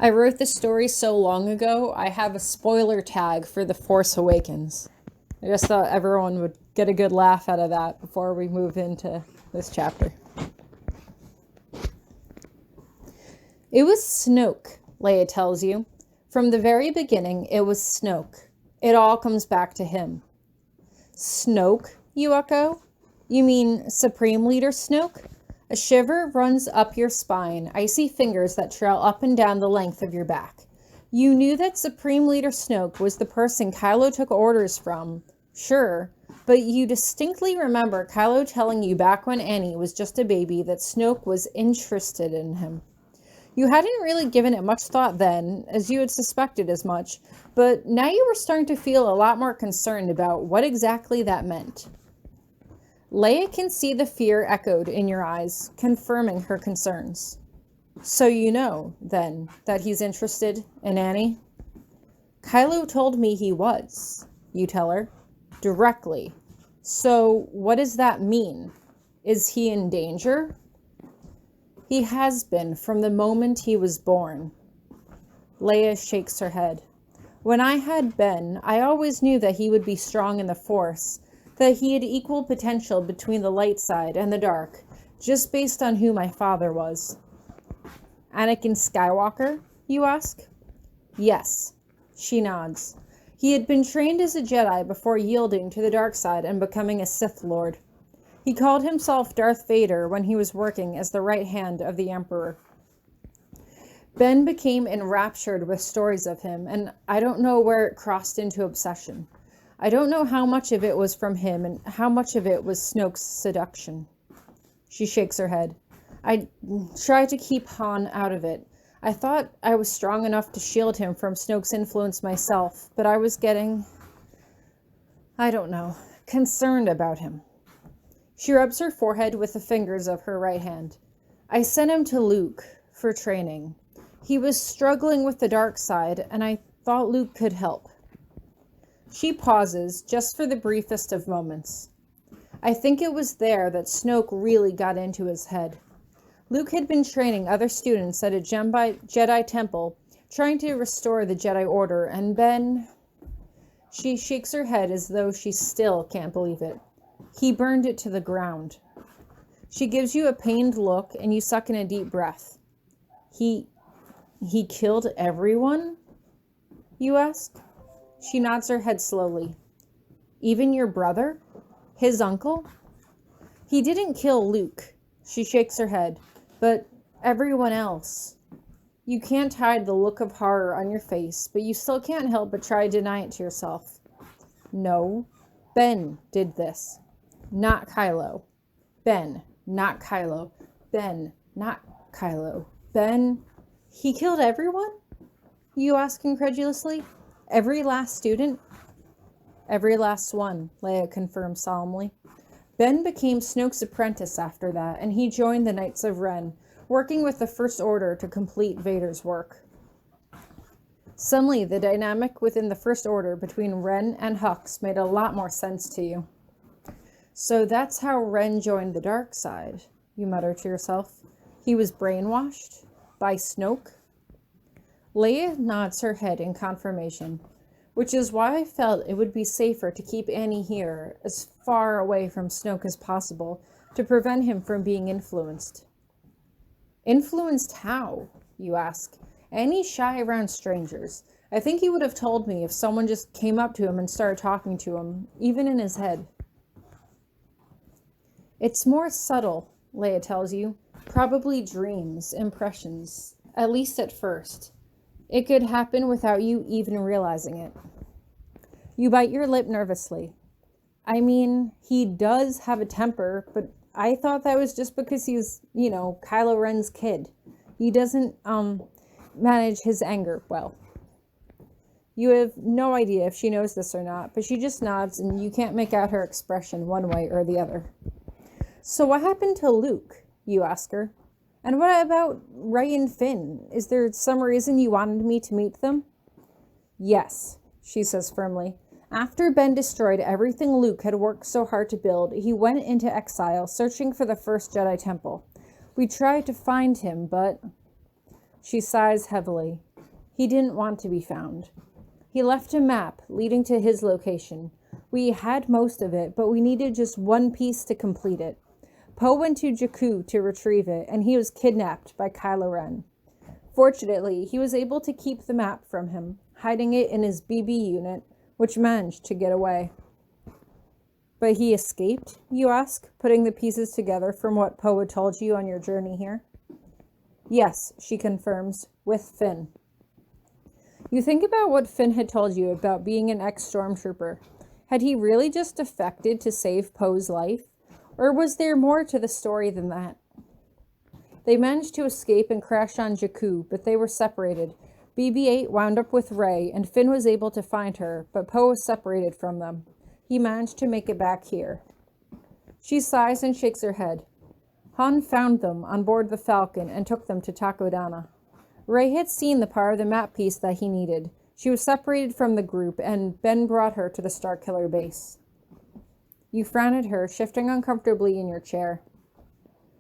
I wrote this story so long ago, I have a spoiler tag for The Force Awakens. I just thought everyone would get a good laugh out of that before we move into this chapter. It was Snoke, Leia tells you. From the very beginning, it was Snoke. It all comes back to him. Snoke, you echo? You mean Supreme Leader Snoke? A shiver runs up your spine, icy fingers that trail up and down the length of your back. You knew that Supreme Leader Snoke was the person Kylo took orders from, sure, but you distinctly remember Kylo telling you back when Annie was just a baby that Snoke was interested in him. You hadn't really given it much thought then, as you had suspected as much, but now you were starting to feel a lot more concerned about what exactly that meant. Leia can see the fear echoed in your eyes, confirming her concerns. So you know, then, that he's interested in Annie? Kylo told me he was, you tell her, directly. So what does that mean? Is he in danger? He has been from the moment he was born. Leia shakes her head. When I had Ben, I always knew that he would be strong in the Force, that he had equal potential between the light side and the dark, just based on who my father was. Anakin Skywalker, you ask? Yes, she nods. He had been trained as a Jedi before yielding to the dark side and becoming a Sith Lord. He called himself Darth Vader when he was working as the right hand of the Emperor. Ben became enraptured with stories of him, and I don't know where it crossed into obsession. I don't know how much of it was from him and how much of it was Snoke's seduction. She shakes her head. I tried to keep Han out of it. I thought I was strong enough to shield him from Snoke's influence myself, but I was getting, I don't know, concerned about him. She rubs her forehead with the fingers of her right hand. I sent him to Luke for training. He was struggling with the dark side, and I thought Luke could help. She pauses, just for the briefest of moments. I think it was there that Snoke really got into his head. Luke had been training other students at a Jedi temple, trying to restore the Jedi Order, and Ben... She shakes her head as though she still can't believe it. He burned it to the ground. She gives you a pained look, and you suck in a deep breath. He killed everyone? You ask. She nods her head slowly. Even your brother? His uncle? He didn't kill Luke. She shakes her head. But everyone else. You can't hide the look of horror on your face, but you still can't help but try to deny it to yourself. No, Ben did this. Not Kylo. Ben, not Kylo. Ben, not Kylo. Ben, he killed everyone? You ask incredulously. Every last student? Every last one, Leia confirms solemnly. Ben became Snoke's apprentice after that, and he joined the Knights of Ren, working with the First Order to complete Vader's work. Suddenly, the dynamic within the First Order between Ren and Hux made a lot more sense to you. So that's how Ren joined the dark side, you mutter to yourself. He was brainwashed? By Snoke? Leia nods her head in confirmation, which is why I felt it would be safer to keep Annie here, as far away from Snoke as possible, to prevent him from being influenced. Influenced how, you ask? Annie's shy around strangers. I think he would have told me if someone just came up to him and started talking to him, even in his head. It's more subtle, Leia tells you. Probably dreams, impressions, at least at first. It could happen without you even realizing it. You bite your lip nervously. I mean, he does have a temper, but I thought that was just because he's, Kylo Ren's kid. He doesn't, manage his anger well. You have no idea if she knows this or not, but she just nods and you can't make out her expression one way or the other. So what happened to Luke, you ask her? And what about Rey and Finn? Is there some reason you wanted me to meet them? Yes, she says firmly. After Ben destroyed everything Luke had worked so hard to build, he went into exile, searching for the first Jedi Temple. We tried to find him, but... She sighs heavily. He didn't want to be found. He left a map leading to his location. We had most of it, but we needed just one piece to complete it. Poe went to Jakku to retrieve it, and he was kidnapped by Kylo Ren. Fortunately, he was able to keep the map from him, hiding it in his BB unit, which managed to get away. But he escaped, you ask, putting the pieces together from what Poe had told you on your journey here? Yes, she confirms, with Finn. You think about what Finn had told you about being an ex-stormtrooper. Had he really just defected to save Poe's life? Or was there more to the story than that? They managed to escape and crash on Jakku, but they were separated. BB-8 wound up with Rey, and Finn was able to find her, but Poe was separated from them. He managed to make it back here. She sighs and shakes her head. Han found them on board the Falcon and took them to Takodana. Rey had seen the part of the map piece that he needed. She was separated from the group, and Ben brought her to the Starkiller base. You frown at her, shifting uncomfortably in your chair.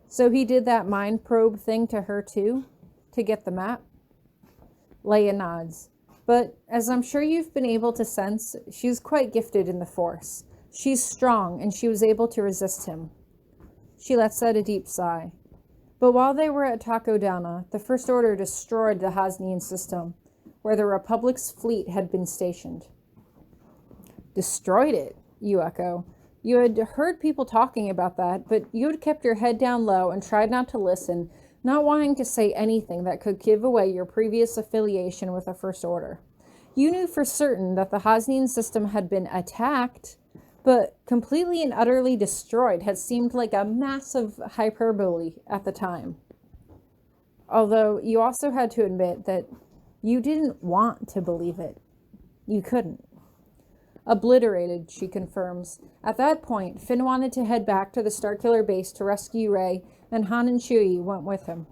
So he did that mind probe thing to her too? To get the map? Leia nods. But as I'm sure you've been able to sense, she's quite gifted in the Force. She's strong, and she was able to resist him. She lets out a deep sigh. But while they were at Takodana, the First Order destroyed the Hosnian system, where the Republic's fleet had been stationed. Destroyed it, you echo. You had heard people talking about that, but you had kept your head down low and tried not to listen, not wanting to say anything that could give away your previous affiliation with the First Order. You knew for certain that the Hosnian system had been attacked, but completely and utterly destroyed had seemed like a massive hyperbole at the time. Although you also had to admit that you didn't want to believe it. You couldn't. Obliterated, she confirms. At that point, Finn wanted to head back to the Starkiller base to rescue Rey, and Han and Chewie went with him.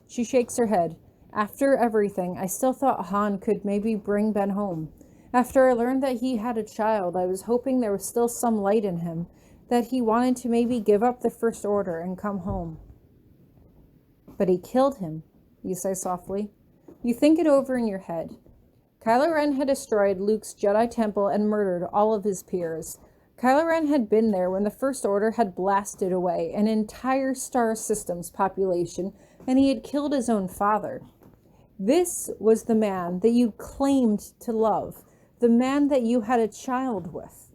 She shakes her head. After everything, I still thought Han could maybe bring Ben home. After I learned that he had a child, I was hoping there was still some light in him, that he wanted to maybe give up the First Order and come home. But he killed him, you say softly. You think it over in your head. Kylo Ren had destroyed Luke's Jedi Temple and murdered all of his peers. Kylo Ren had been there when the First Order had blasted away an entire star system's population, and he had killed his own father. This was the man that you claimed to love, the man that you had a child with.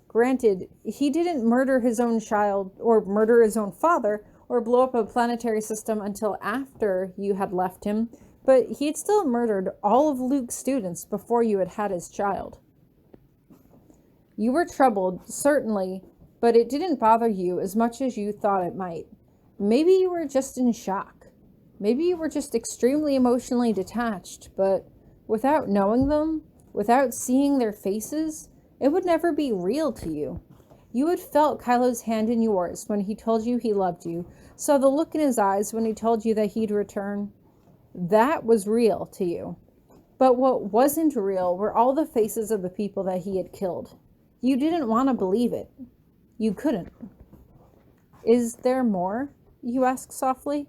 Granted, he didn't murder his own child, or murder his own father, or blow up a planetary system until after you had left him, but he had still murdered all of Luke's students before you had had his child. You were troubled, certainly, but it didn't bother you as much as you thought it might. Maybe you were just in shock. Maybe you were just extremely emotionally detached, but without knowing them, without seeing their faces, it would never be real to you. You had felt Kylo's hand in yours when he told you he loved you, saw the look in his eyes when he told you that he'd return. That was real to you. But what wasn't real were all the faces of the people that he had killed. You didn't want to believe it. You couldn't. Is there more? You ask softly.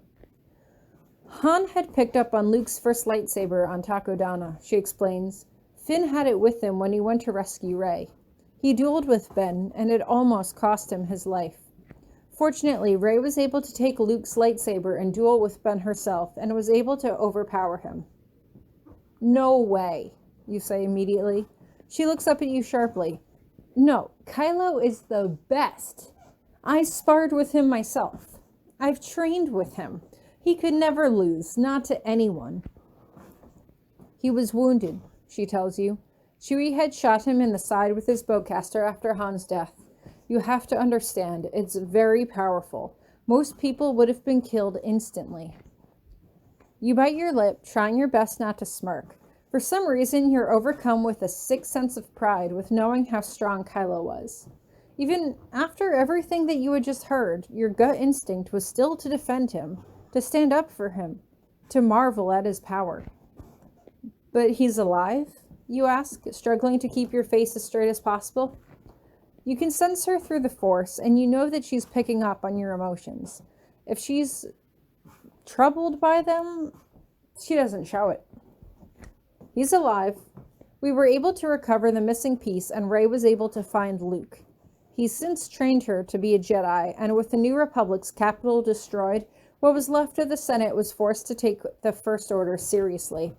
Han had picked up on Luke's first lightsaber on Takodana, she explains. Finn had it with him when he went to rescue Rey. He dueled with Ben, and it almost cost him his life. Fortunately, Rey was able to take Luke's lightsaber and duel with Ben herself, and was able to overpower him. No way, you say immediately. She looks up at you sharply. No, Kylo is the best. I sparred with him myself. I've trained with him. He could never lose, not to anyone. He was wounded, she tells you. Chewie had shot him in the side with his bowcaster after Han's death. You have to understand, it's very powerful. Most people would have been killed instantly. You bite your lip, trying your best not to smirk. For some reason, you're overcome with a sick sense of pride with knowing how strong Kylo was. Even after everything that you had just heard, your gut instinct was still to defend him, to stand up for him, to marvel at his power. But he's alive? You ask, struggling to keep your face as straight as possible. You can sense her through the Force, and you know that she's picking up on your emotions. If she's troubled by them, she doesn't show it. He's alive. We were able to recover the missing piece, and Rey was able to find Luke. He's since trained her to be a Jedi, and with the New Republic's capital destroyed, what was left of the Senate was forced to take the First Order seriously.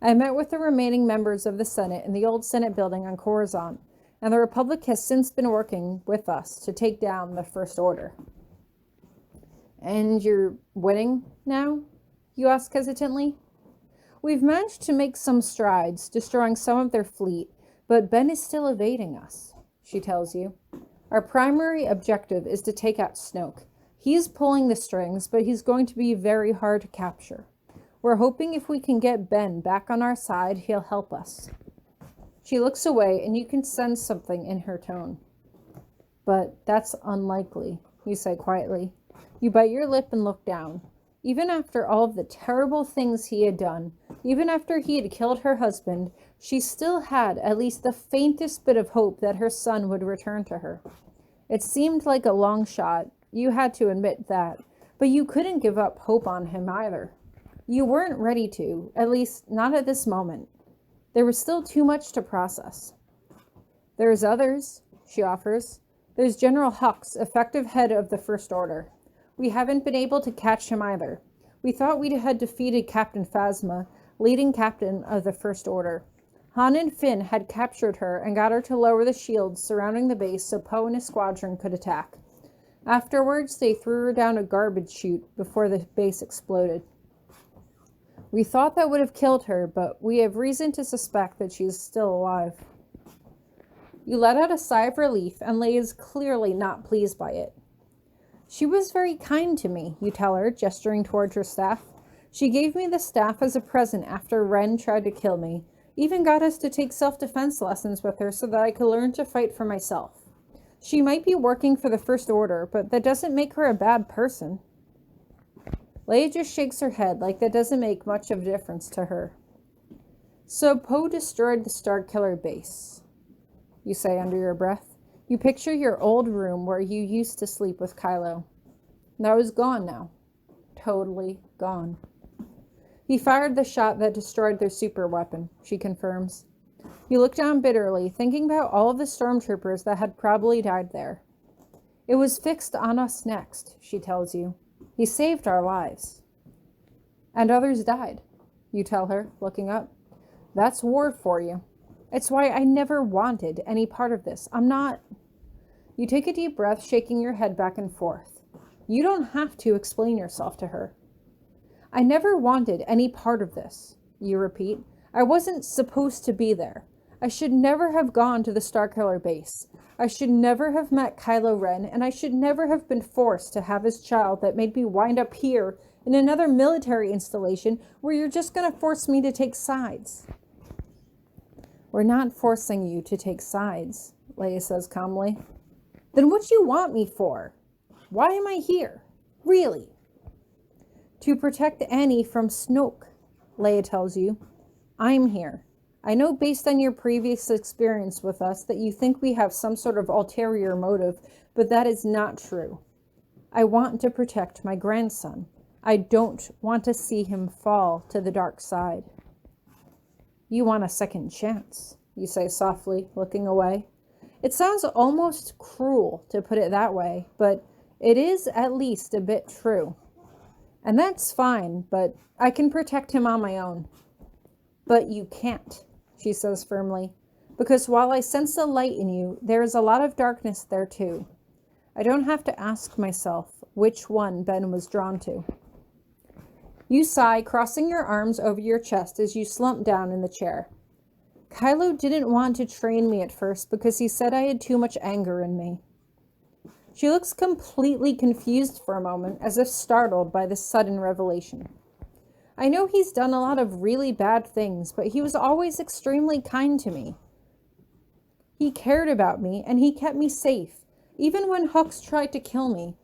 I met with the remaining members of the Senate in the old Senate building on Coruscant, and the Republic has since been working with us to take down the First Order. And you're winning now? You ask hesitantly. We've managed to make some strides, destroying some of their fleet, but Ben is still evading us, she tells you. Our primary objective is to take out Snoke. He's pulling the strings, but he's going to be very hard to capture. We're hoping if we can get Ben back on our side, he'll help us. She looks away, and you can sense something in her tone. But that's unlikely, you say quietly. You bite your lip and look down. Even after all of the terrible things he had done, even after he had killed her husband, she still had at least the faintest bit of hope that her son would return to her. It seemed like a long shot, you had to admit that, but you couldn't give up hope on him either. You weren't ready to, at least not at this moment. There was still too much to process. There's others, she offers. There's General Hux, effective head of the First Order. We haven't been able to catch him either. We thought we had defeated Captain Phasma, leading captain of the First Order. Han and Finn had captured her and got her to lower the shields surrounding the base so Poe and his squadron could attack. Afterwards, they threw her down a garbage chute before the base exploded. We thought that would have killed her, but we have reason to suspect that she is still alive. You let out a sigh of relief, and Leia is clearly not pleased by it. She was very kind to me, you tell her, gesturing towards her staff. She gave me the staff as a present after Ren tried to kill me, even got us to take self-defense lessons with her so that I could learn to fight for myself. She might be working for the First Order, but that doesn't make her a bad person. Leia just shakes her head like that doesn't make much of a difference to her. So Poe destroyed the Starkiller base, you say under your breath. You picture your old room where you used to sleep with Kylo. That was gone now. Totally gone. He fired the shot that destroyed their super weapon, she confirms. You look down bitterly, thinking about all of the stormtroopers that had probably died there. It was fixed on us next, she tells you. He saved our lives. And others died, you tell her, looking up. That's war for you. It's why I never wanted any part of this. I'm not... You take a deep breath, shaking your head back and forth. You don't have to explain yourself to her. I never wanted any part of this, you repeat. I wasn't supposed to be there. I should never have gone to the Starkiller base. I should never have met Kylo Ren, and I should never have been forced to have his child that made me wind up here in another military installation where you're just going to force me to take sides. We're not forcing you to take sides, Leia says calmly. Then what do you want me for? Why am I here? Really? To protect Annie from Snoke, Leia tells you. I'm here. I know based on your previous experience with us that you think we have some sort of ulterior motive, but that is not true. I want to protect my grandson. I don't want to see him fall to the dark side. You want a second chance, you say softly, looking away. It sounds almost cruel to put it that way, but it is at least a bit true. And that's fine, but I can protect him on my own. But you can't, she says firmly, because while I sense the light in you, there is a lot of darkness there too. I don't have to ask myself which one Ben was drawn to. You sigh, crossing your arms over your chest as you slump down in the chair. Kylo didn't want to train me at first because he said I had too much anger in me. She looks completely confused for a moment, as if startled by this sudden revelation. I know he's done a lot of really bad things, but he was always extremely kind to me. He cared about me, and he kept me safe, even when Hux tried to kill me.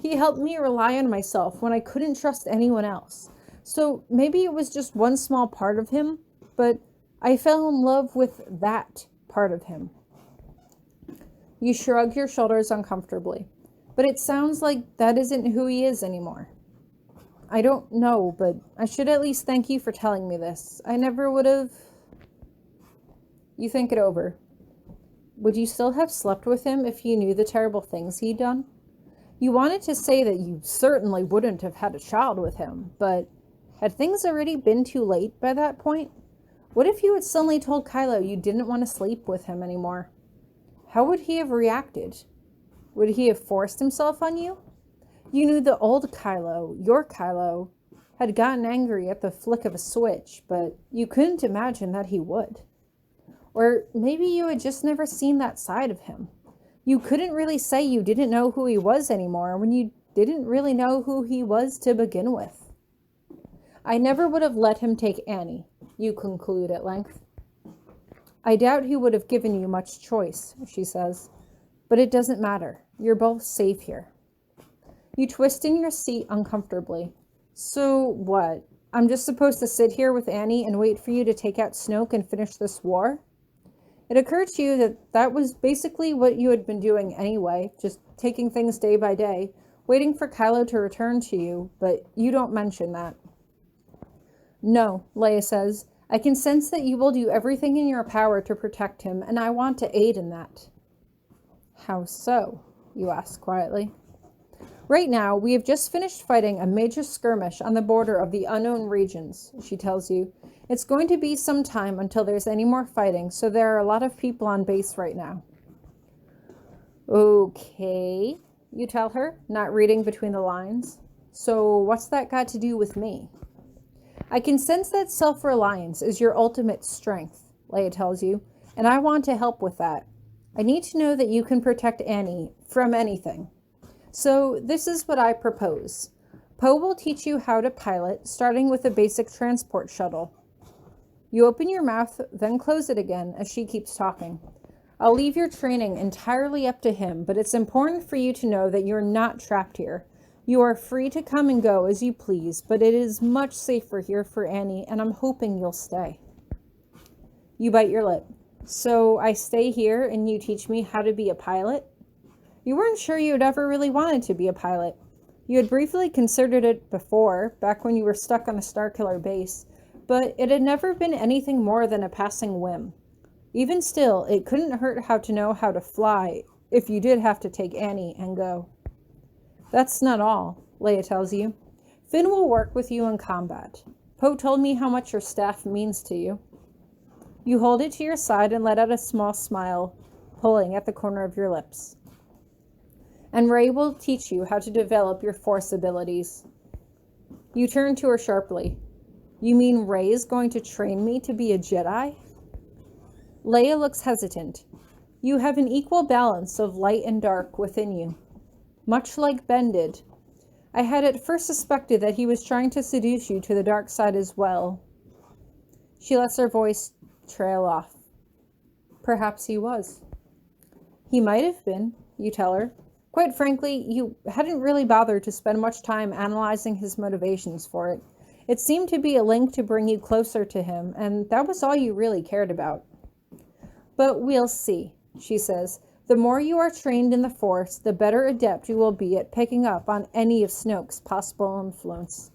He helped me rely on myself when I couldn't trust anyone else. So maybe it was just one small part of him, but I fell in love with that part of him. You shrug your shoulders uncomfortably, but it sounds like that isn't who he is anymore. I don't know, but I should at least thank you for telling me this. I never would have... You think it over. Would you still have slept with him if you knew the terrible things he'd done? You wanted to say that you certainly wouldn't have had a child with him, but had things already been too late by that point? What if you had suddenly told Kylo you didn't want to sleep with him anymore? How would he have reacted? Would he have forced himself on you? You knew the old Kylo, your Kylo, had gotten angry at the flick of a switch, but you couldn't imagine that he would. Or maybe you had just never seen that side of him. You couldn't really say you didn't know who he was anymore when you didn't really know who he was to begin with. I never would have let him take Annie, you conclude at length. I doubt he would have given you much choice, she says, but it doesn't matter. You're both safe here. You twist in your seat uncomfortably. So what? I'm just supposed to sit here with Annie and wait for you to take out Snoke and finish this war? It occurred to you that that was basically what you had been doing anyway, just taking things day by day, waiting for Kylo to return to you, but you don't mention that. No, Leia says, I can sense that you will do everything in your power to protect him, and I want to aid in that. How so? You ask quietly. Right now, we have just finished fighting a major skirmish on the border of the unknown regions, she tells you. It's going to be some time until there's any more fighting, so there are a lot of people on base right now. Okay, you tell her, not reading between the lines. So what's that got to do with me? I can sense that self-reliance is your ultimate strength, Leia tells you, and I want to help with that. I need to know that you can protect Annie from anything. So this is what I propose. Poe will teach you how to pilot, starting with a basic transport shuttle. You open your mouth, then close it again as she keeps talking. I'll leave your training entirely up to him, but it's important for you to know that you're not trapped here. You are free to come and go as you please, but it is much safer here for Annie, and I'm hoping you'll stay. You bite your lip. So I stay here and you teach me how to be a pilot? You weren't sure you had ever really wanted to be a pilot. You had briefly considered it before, back when you were stuck on a Starkiller base, but it had never been anything more than a passing whim. Even still, it couldn't hurt to know how to fly if you did have to take Annie and go. That's not all, Leia tells you. Finn will work with you in combat. Poe told me how much your staff means to you. You hold it to your side and let out a small smile, pulling at the corner of your lips. And Rey will teach you how to develop your Force abilities. You turn to her sharply. You mean Rey is going to train me to be a Jedi? Leia looks hesitant. You have an equal balance of light and dark within you. Much like Ben did. I had at first suspected that he was trying to seduce you to the dark side as well. She lets her voice trail off. Perhaps he was. He might have been, you tell her. Quite frankly, you hadn't really bothered to spend much time analyzing his motivations for it. It seemed to be a link to bring you closer to him, and that was all you really cared about. But we'll see, she says. The more you are trained in the Force, the better adept you will be at picking up on any of Snoke's possible influence.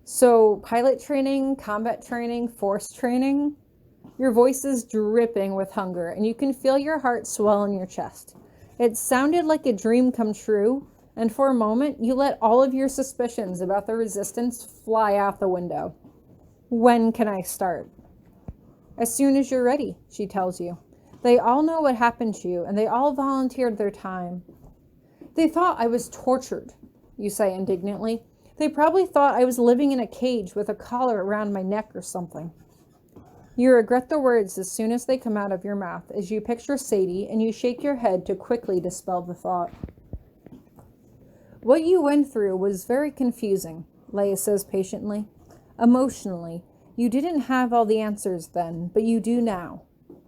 So, pilot training, combat training, Force training? Your voice is dripping with hunger, and you can feel your heart swell in your chest. It sounded like a dream come true, and for a moment, you let all of your suspicions about the Resistance fly out the window. When can I start? As soon as you're ready, she tells you. They all know what happened to you, and they all volunteered their time. They thought I was tortured, you say indignantly. They probably thought I was living in a cage with a collar around my neck or something. You regret the words as soon as they come out of your mouth, as you picture Sadie, and you shake your head to quickly dispel the thought. What you went through was very confusing, Leia says patiently. Emotionally, you didn't have all the answers then, but you do now.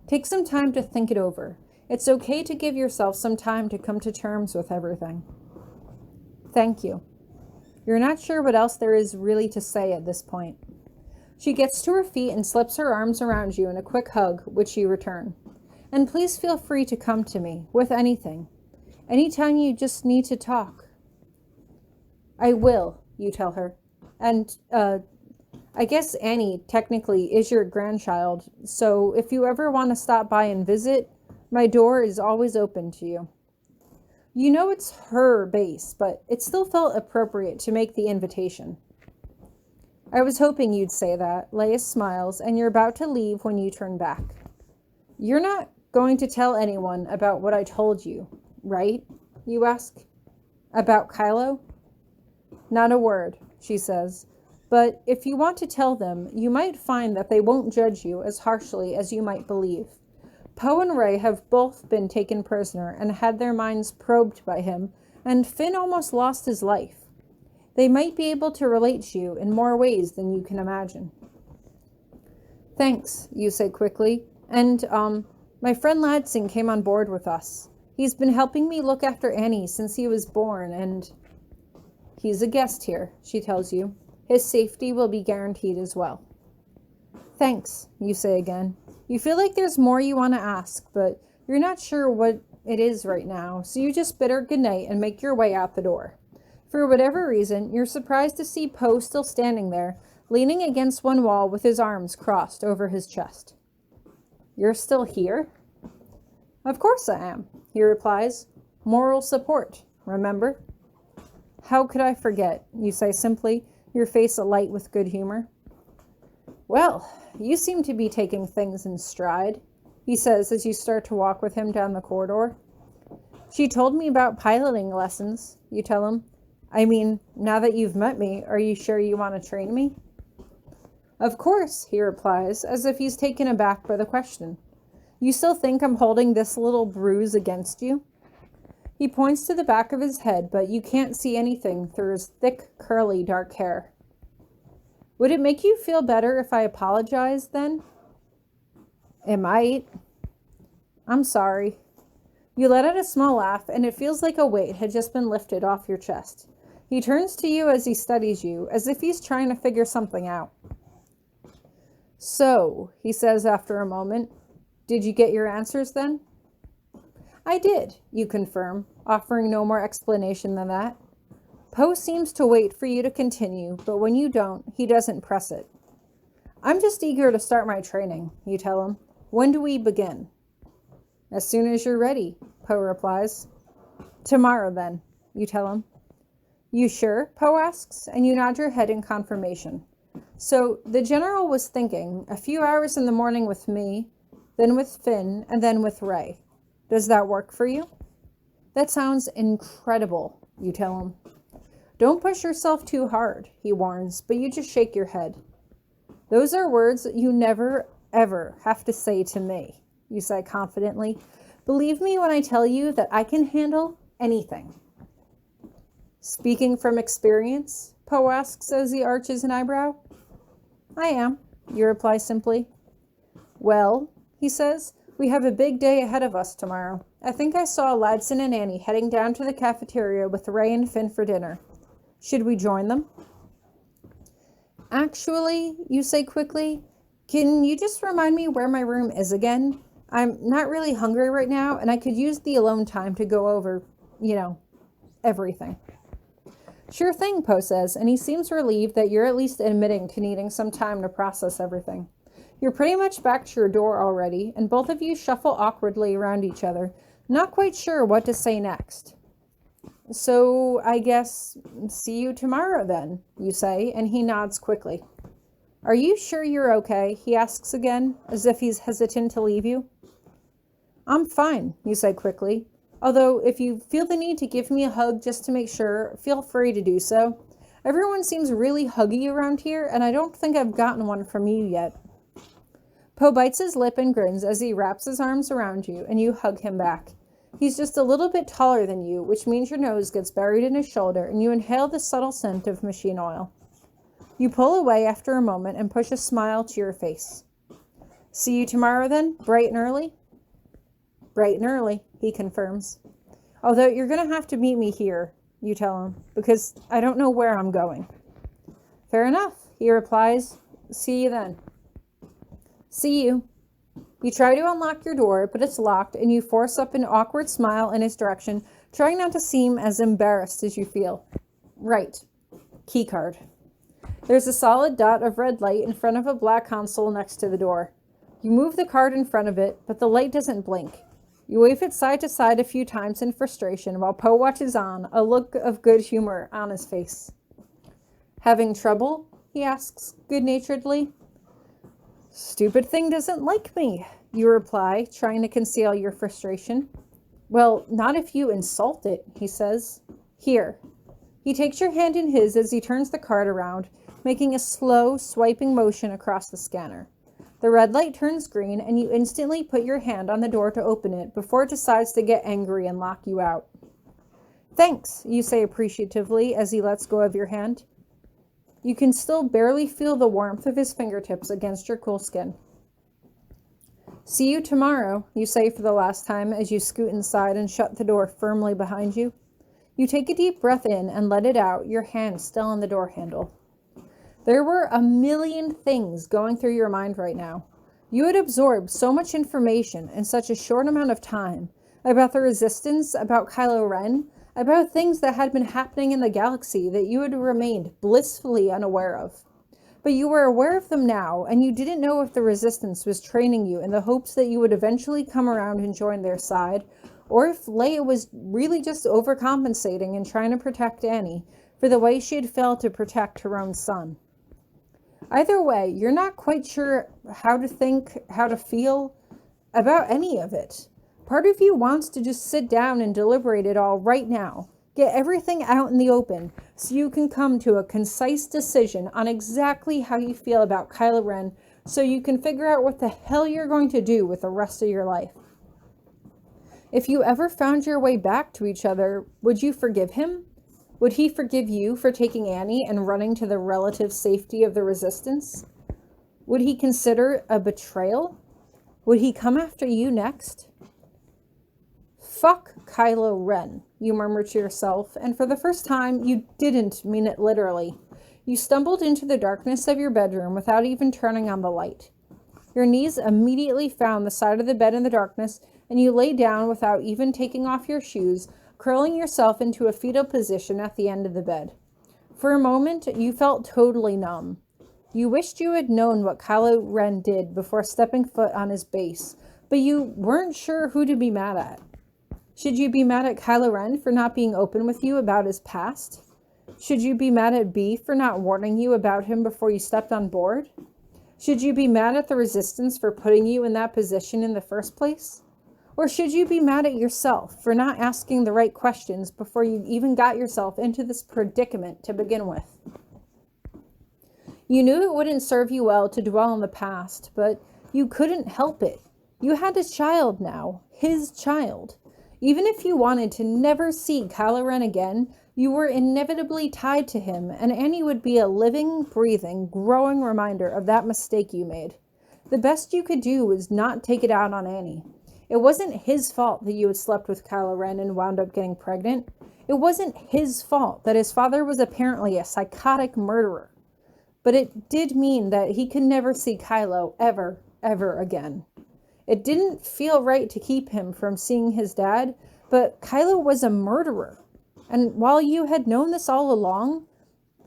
Take some time to think it over. It's okay to give yourself some time to come to terms with everything. Thank you. You're not sure what else there is really to say at this point. She gets to her feet and slips her arms around you in a quick hug, which you return. And please feel free to come to me with anything. Anytime you just need to talk. I will, you tell her. And, I I guess Annie technically is your grandchild, so if you ever want to stop by and visit, my door is always open to you. You know it's her base, but it still felt appropriate to make the invitation. I was hoping you'd say that. Leia smiles, and you're about to leave when you turn back. You're not going to tell anyone about what I told you, right? You ask. About Kylo? Not a word, she says. But if you want to tell them, you might find that they won't judge you as harshly as you might believe. Poe and Rey have both been taken prisoner and had their minds probed by him, and Finn almost lost his life. They might be able to relate to you in more ways than you can imagine. Thanks, you say quickly. And, my friend Ladson came on board with us. He's been helping me look after Annie since he was born, and he's a guest here, she tells you. His safety will be guaranteed as well. Thanks, you say again. You feel like there's more you want to ask, but you're not sure what it is right now, so you just bid her goodnight and make your way out the door. For whatever reason, you're surprised to see Poe still standing there, leaning against one wall with his arms crossed over his chest. You're still here? Of course I am, he replies. Moral support, remember? How could I forget, you say simply, your face alight with good humor. Well, you seem to be taking things in stride, he says as you start to walk with him down the corridor. She told me about piloting lessons, you tell him. I mean, now that you've met me, are you sure you want to train me? Of course, he replies, as if he's taken aback by the question. You still think I'm holding this little bruise against you? He points to the back of his head, but you can't see anything through his thick, curly, dark hair. Would it make you feel better if I apologized then? It might. I'm sorry. You let out a small laugh, and it feels like a weight had just been lifted off your chest. He turns to you as he studies you, as if he's trying to figure something out. So, he says after a moment, did you get your answers then? I did, you confirm, offering no more explanation than that. Poe seems to wait for you to continue, but when you don't, he doesn't press it. I'm just eager to start my training, you tell him. When do we begin? As soon as you're ready, Poe replies. Tomorrow then, you tell him. You sure? Poe asks, and you nod your head in confirmation. So the general was thinking a few hours in the morning with me, then with Finn, and then with Rey. Does that work for you? That sounds incredible, you tell him. Don't push yourself too hard, he warns, but you just shake your head. Those are words that you never, ever have to say to me, you say confidently. Believe me when I tell you that I can handle anything. Speaking from experience, Poe asks as he arches an eyebrow. I am, you reply simply. Well, he says, we have a big day ahead of us tomorrow. I think I saw Ladson and Annie heading down to the cafeteria with Rey and Finn for dinner. Should we join them? Actually, you say quickly, can you just remind me where my room is again? I'm not really hungry right now, and I could use the alone time to go over, everything. Sure thing, Poe says, and he seems relieved that you're at least admitting to needing some time to process everything. You're pretty much back to your door already, and both of you shuffle awkwardly around each other, not quite sure what to say next. So, I guess, see you tomorrow then, you say, and he nods quickly. Are you sure you're okay? He asks again, as if he's hesitant to leave you. I'm fine, you say quickly. Although, if you feel the need to give me a hug just to make sure, feel free to do so. Everyone seems really huggy around here, and I don't think I've gotten one from you yet. Poe bites his lip and grins as he wraps his arms around you, and you hug him back. He's just a little bit taller than you, which means your nose gets buried in his shoulder, and you inhale the subtle scent of machine oil. You pull away after a moment and push a smile to your face. See you tomorrow then, bright and early? Bright and early, he confirms. Although you're going to have to meet me here, you tell him, because I don't know where I'm going. Fair enough, he replies. See you then. See you. You try to unlock your door, but it's locked, and you force up an awkward smile in his direction, trying not to seem as embarrassed as you feel. Right. Keycard. There's a solid dot of red light in front of a black console next to the door. You move the card in front of it, but the light doesn't blink. You wave it side to side a few times in frustration while Poe watches on, a look of good humor on his face. Having trouble? He asks good-naturedly. Stupid thing doesn't like me, you reply, trying to conceal your frustration. Well, not if you insult it, he says. Here. He takes your hand in his as he turns the card around, making a slow, swiping motion across the scanner. The red light turns green, and you instantly put your hand on the door to open it before it decides to get angry and lock you out. Thanks, you say appreciatively as he lets go of your hand. You can still barely feel the warmth of his fingertips against your cool skin. See you tomorrow, you say for the last time as you scoot inside and shut the door firmly behind you. You take a deep breath in and let it out, your hand still on the door handle. There were a million things going through your mind right now. You had absorbed so much information in such a short amount of time about the Resistance, about Kylo Ren, about things that had been happening in the galaxy that you had remained blissfully unaware of. But you were aware of them now, and you didn't know if the Resistance was training you in the hopes that you would eventually come around and join their side, or if Leia was really just overcompensating and trying to protect Annie for the way she had failed to protect her own son. Either way, you're not quite sure how to think, how to feel about any of it. Part of you wants to just sit down and deliberate it all right now. Get everything out in the open so you can come to a concise decision on exactly how you feel about Kylo Ren so you can figure out what the hell you're going to do with the rest of your life. If you ever found your way back to each other, would you forgive him? Would he forgive you for taking Annie and running to the relative safety of the Resistance? Would he consider a betrayal? Would he come after you next? Fuck Kylo Ren, you murmur to yourself, and for the first time, you didn't mean it literally. You stumbled into the darkness of your bedroom without even turning on the light. Your knees immediately found the side of the bed in the darkness, and you lay down without even taking off your shoes, curling yourself into a fetal position at the end of the bed. For a moment, you felt totally numb. You wished you had known what Kylo Ren did before stepping foot on his base, but you weren't sure who to be mad at. Should you be mad at Kylo Ren for not being open with you about his past? Should you be mad at B for not warning you about him before you stepped on board? Should you be mad at the Resistance for putting you in that position in the first place? Or should you be mad at yourself for not asking the right questions before you even got yourself into this predicament to begin with? You knew it wouldn't serve you well to dwell on the past, but you couldn't help it. You had a child now, his child. Even if you wanted to never see Kylo Ren again, you were inevitably tied to him, and Annie would be a living, breathing, growing reminder of that mistake you made. The best you could do was not take it out on Annie. It wasn't his fault that you had slept with Kylo Ren and wound up getting pregnant. It wasn't his fault that his father was apparently a psychotic murderer. But it did mean that he could never see Kylo ever again. It didn't feel right to keep him from seeing his dad, but Kylo was a murderer. And while you had known this all along,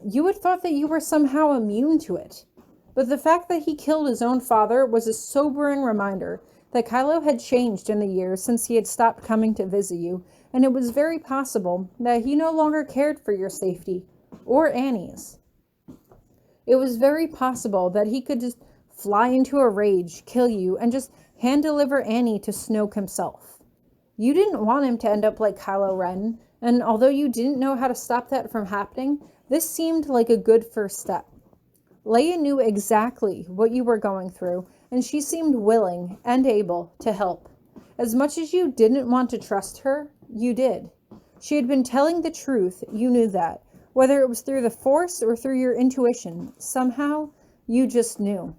you had thought that you were somehow immune to it. But the fact that he killed his own father was a sobering reminder that Kylo had changed in the years since he had stopped coming to visit you, and it was very possible that he no longer cared for your safety, or Annie's. It was very possible that he could just fly into a rage, kill you, and just hand-deliver Annie to Snoke himself. You didn't want him to end up like Kylo Ren, and although you didn't know how to stop that from happening, this seemed like a good first step. Leia knew exactly what you were going through, and she seemed willing and able to help. As much as you didn't want to trust her, you did. She had been telling the truth, you knew that. Whether it was through the Force or through your intuition, somehow, you just knew.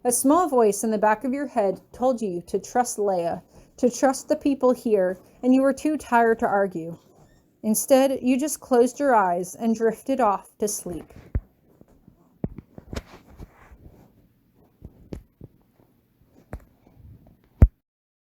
A small voice in the back of your head told you to trust Leia, to trust the people here, and you were too tired to argue. Instead, you just closed your eyes and drifted off to sleep.